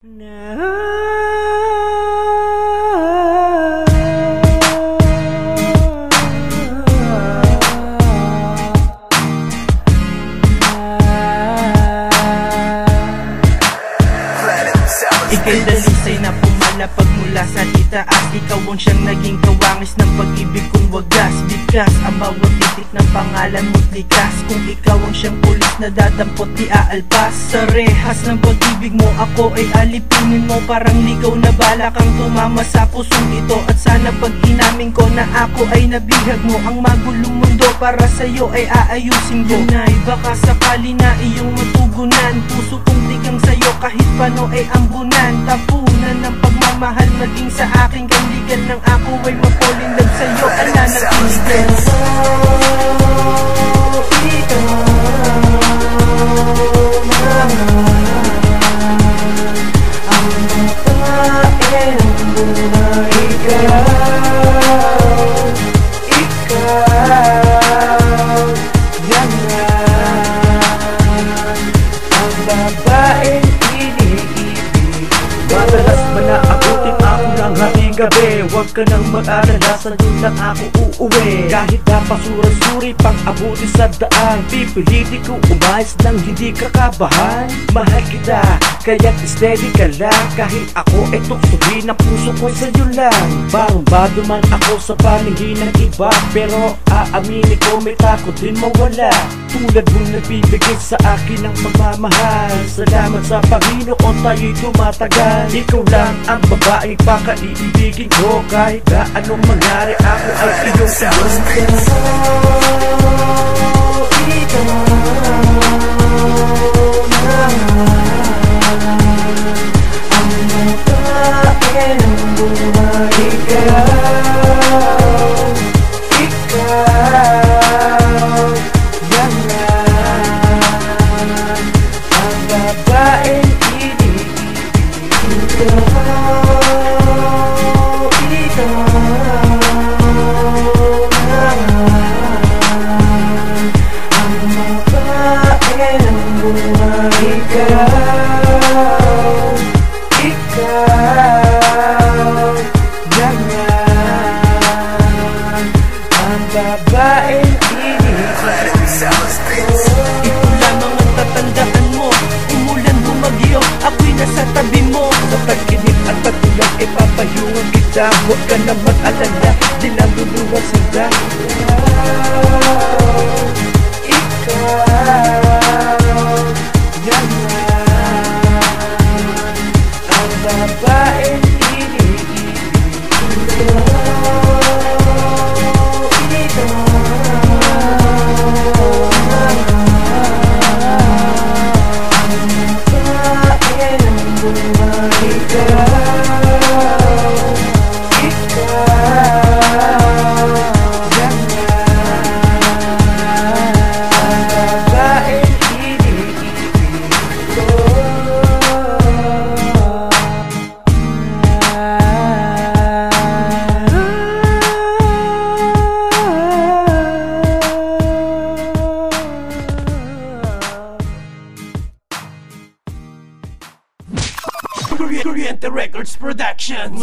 Ika'y dalisay na pumalapag mula sa itaas. Ikaw ang siyang naging kawangis ng pag-ibig kong wagas. Bigas ang bawat titik ng pangalan mo't likas. Kung ikaw ang siyang pulis na dadampot di aalpas. Sa rehas ng pag-ibig mo ako ay alipinin mo. Parang ligaw na bala kang tumama sa pusong ito. At sana pag inamin ko na ako ay nabihag mo, ang magulong mundo para sa'yo ay aayusin ko. Yun ay baka sakali na iyong matugunan. Puso kong tigang sa'yo kahit paano ay ambunan. Tapunan ng pagmamahal maging sa aking kandigan ng ako ay mapulindag sa'yo. Ala nagtinigan gabi. Huwag ka nang mag-alala, sa doon lang ako uuwi. Kahit na pasurang-suri pang abuti sa daan, pipilitin ko umayos lang hindi ka kabahan. Mahal kita, kaya't steady ka lang. Kahit ako ay tuksohin ang puso ko sa'yo lang. Barumbado man ako sa paningin ng iba, pero aaminin ko may takot din mawala. Tulad mong nagbibigay sa akin ng pagmamahal. Salamat sa Panginoon tayo'y tumatagal. Ikaw lang ang babaeng pakaiibigin ko. Kahit na anong mangyari ako ay iyong huwag ka na mag-alala, di na luluwas ang ikaw, yan na ang babaeng iniibig ko. Kuryente Records Productions.